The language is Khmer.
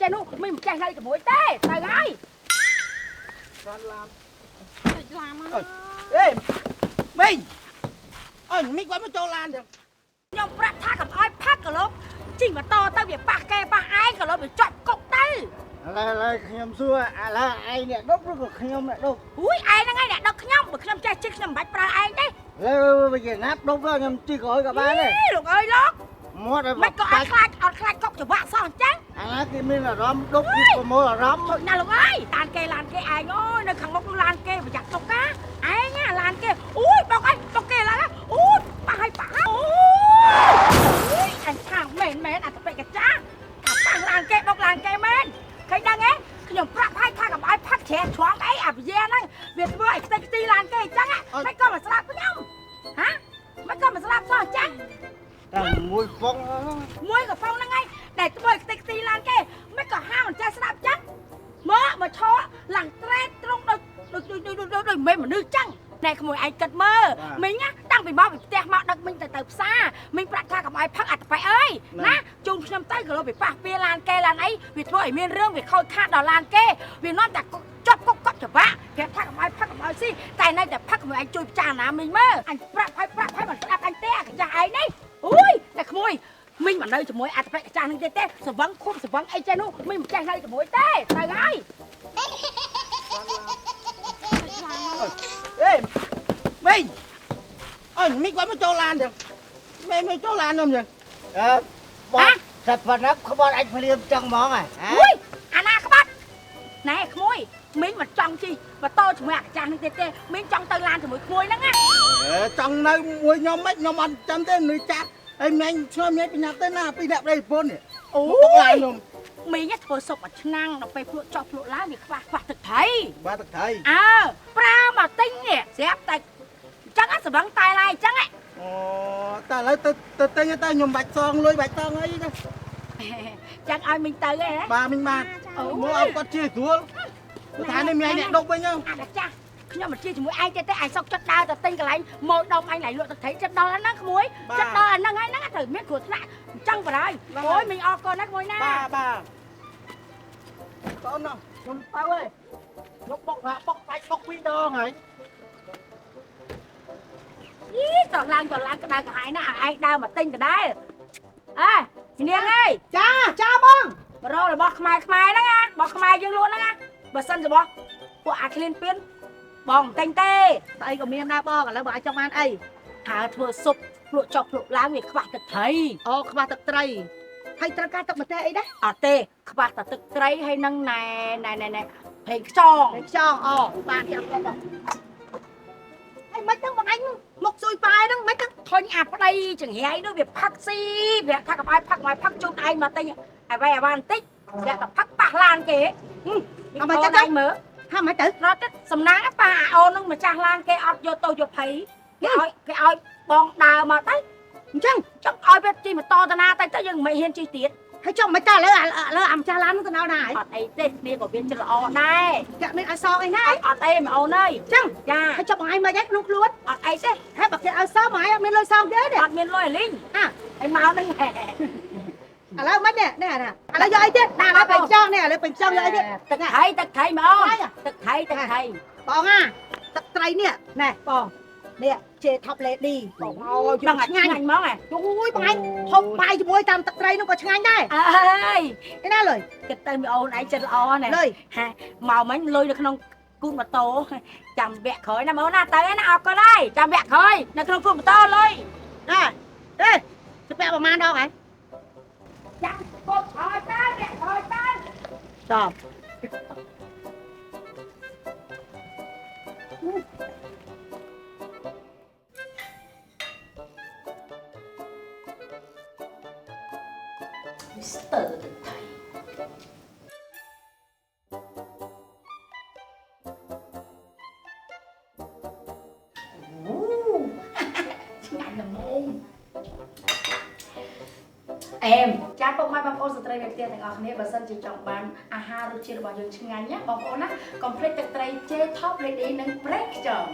ចេះនោះមិនចេះនៅជាមួយទេទៅហើយឡានអេមីងអើមីងគាត់មកចូលឡានចឹងខ្ញុំប្រាប់ថាកុំឲ្យផាត់កលប់ជីម៉ូតូទៅវាប៉ះគេប៉ះឯងកលប់វាជាប់គុកទៅឥឡូវខ្ញុំសួរឥឡូវឯងអ្នកដុកឬក៏ខ្ញុំអ្នកដុកអូយឯងហ្នឹងឯងអ្នកដុកខ្ញុំបើខ្ញុំចេះជិះខ្ញុំមិនបាច់ប្រើឯងទេលើវាជាណាត់ដុកខ្ញុំជិះក្រោយក៏បានដែរលោកអើយលោកមាត់ឲ្យមិនក៏អត់ខ្លាចកុកច្បាក់សោះអញ្ចឹងអាណាគេមានអារម្មណ៍ដុកពីប្រមូលអារម្មណ៍ជួយណាលោកអើយឡានគេឯងអូយនៅខាងមុខនោះឡានគេប្រយ័ត្នទុកណាឯងណាឡានគេអូយបងអើយទុកគេឡើងអូយប៉ះឲ្យប៉ះអូយអញថាមែនអត់ទៅពេកកាចាថាប៉ះឡានគេបុកឡានគេមែនឃើញដឹងទេខ្ញុំប្រាប់ឲ្យថាកុំឲ្យផាត់ជ្រែឆ្លងអីអាពយាហ្នឹងវាធ្វើឲ្យខ្ទេចខ្ទីឡានគេអញ្ចឹងមិនក៏មកស្លាប់ខ្ញុំហ៎មិនក៏មកស្លាប់សោះអញ្ចឹងតែមួយហ្វុងកំប៉ុងហ្នឹងឯងដែលធ្វើឲ្យខ្ទេចខ្ទីឡានគេមិនក៏ហាមមិនចេះស្ដាប់ចឹងមកឈរឡើងត្រេតត្រង់ដូចមេមនុស្សចឹងតែក្មួយឯងគិតមើលមីងណាតាំងពីមកពីផ្ទះមកដឹកមីងទៅផ្សារមីងប្រាប់ថាកុំឲ្យផឹកអត្តបៃអើយណាជូនខ្ញុំទៅក៏លោកវាប៉ះពីឡានគេឡានអីវាធ្វើឲ្យមានរឿងវាខូចខាតដល់ឡានគេវានាំតែជាប់គុកកត់ច្បាក់ប្រាប់ថាកុំឲ្យផឹកកុំឲ្យស៊ីតែនៅតែផឹកក្មួយឯងជួយពិចារណាមីងមើលអញប្រាប់ឲ្យមិនស្ដាប់អញទេកាចាស់ឯងនេះអូយតែក្មួយមីងមិននៅជាមួយអត្តបៃកាចាស់នឹងទេសវឹងខុបសវឹងអីចេះនោះមីងមិនចេះនៅជាមួយទេទៅហើយអេមីងអើមីងគាត់មកចូលឡានចឹងមេមកចូលឡានខ្ញុំចឹងបងតែប៉ុណ្ណឹងក្បត់អញភ្លាមចឹងហ្មងហ៎អូយអាណាក្បត់ណែក្មួយមីងមិនចង់ជិះម៉ូតូជាមួយអាចាស់នឹងទេមីងចង់ទៅឡានជាមួយក្មួយហ្នឹងណាចង់នៅមួយខ្ញុំមិនខ្ញុំអត់ចាំទេមនុស្សចាស់ហើយមីងឆ្លងមីងប្រញាប់ទៅណាពីអ្នកប្តីប្រពន្ធអូបុកឡានខ្ញុំមីងធ្វើសុបមួយឆ្នាំដល់ពេលភ្លក់ចោះភ្លក់ឡើងវាខ្វះទឹកត្រីបាទទឹកត្រីប្រើមកទិញនេះស្រាប់តែចឹងអត់ស្វឹងតែឡាយចឹងអូតែឥឡូវទៅទិញទៅខ្ញុំបាច់សងលុយបាច់សងអីណាចឹងឲ្យមីងទៅហ៎បាទមីងបាទមកឲ្យគាត់ជិះស្រួលថានេះមីងអ្នកដុកវិញអាចាស់ខ្ញុំមិនជិះជាមួយឯងទេឯងសុកចិត្តដើរទៅទិញកន្លែងម៉ូយដុំអញឡៃលក់ទឹកត្រីចិត្តដល់ហ្នឹងក្មួយចិត្តដល់អាហ្នឹងហើយហ្នឹងត្រូវមានគ្រោះថ្នាក់អញ្ចឹងបណ្ដោយអូយមីងអរគុណណាក្មួយណាបាទតោះនោះខ្ញុំទៅហើយលោកបុកបាច់បុកពីរដងហើយយីតោះឡើងក្តៅក្រហាយណាឯងដើរមកទិញដដែលអេនាងអើយចាបងរោរបស់ខ្មែរហ្នឹងណារបស់ខ្មែរយើងលក់ហ្នឹងណាបើសិនរបស់ពួកអាក្លៀនពៀនបងទិញទេស្អីក៏មានដែរបងឥឡូវបងអាចចង់បានអីហើធ្វើស៊ុបភ្លក់ចុះភ្លក់ឡើងវាខ្វះទឹកត្រីអូខ្វះទឹកត្រីហើយត្រូវការទឹកម្ទេសអីដែរអត់ទេខ្វះតែទឹកត្រីហើយនឹងណែប្រេងខ្យងអូបានចាំបងហើយមិនដឹងបងអញមកស៊ុយប៉ែហ្នឹងមិនដឹងធុញអាប្តីចង្រៃនោះវាផឹកស៊ីវាថាកុំឲ្យផឹកជូនឯងមកទិញឲ្យវាបន្តិចវាតែផឹកប៉ះឡានគេអត់មកចាំឯងមើលថាមិនទៅរត់ទៅសំណាងប៉ាអូននឹងម្ចាស់ឡានគេអត់យកទៅយកភ័យគេឲ្យបងដើរមកទៅអញ្ចឹងចង់ឲ្យវាជិះម៉ូតូតាណាទៅយើងមិនហ៊ានជិះទៀតហើយចង់មិនទៅឥឡូវអាម្ចាស់ឡាននឹងទៅដល់ណាហើយអត់អីទេគ្នាក៏វាចិត្តល្អដែរចាក់មានឲ្យសងអីណាអត់អីម៉ែអូនអើយអញ្ចឹងចាហើយចុះបងឯងមកយ៉ាងក្នុងខ្លួនអត់អីទេហើយបើគេឲ្យសងបងឯងអត់មានលុយសងទេអត់មានលុយលីងហើយមកនឹងឥឡូវមិននេះឥឡូវយកអីទៀតដាក់ឲ្យពេញចង់នេះឥឡូវពេញចង់យកអីទៀតទឹកត្រីម៉ែអូនទឹកត្រីបងទឹកត្រីនេះណែបងនេះជេ top lady បងអូយដឹងឆ្ងាញ់ហ្មងអូយបងឯងហូបបាយជាមួយតាមទឹកត្រីនោះក៏ឆ្ងាញ់ដែរអើយឯណាលុយគិតទៅមីអូនឯងចិត្តល្អណាស់លុយមកមិញលុយនៅក្នុងគូនម៉ូតូចាំវគ្គក្រោយណាម៉ូណាទៅណាអរគុណហើយចាំវគ្គក្រោយនៅក្នុងគូនម៉ូតូលុយទេទៅពាក់ប្រហែលដងហើយចាំកូនថយទៅអ្នកថយទៅតបស្ទើរទឹកត្រីឆ្ងាញ់ណាស់មកអែមចាពុកម៉ែបងប្អូនស្ត្រីមេផ្ទះទាំងអស់គ្នាបើសិនជាចង់បានអាហាររសជាតិរបស់យើងឆ្ងាញ់ណាបងប្អូនណាកុំភ្លេចទឹកត្រី J Top Lady និងប្រេងខ្យង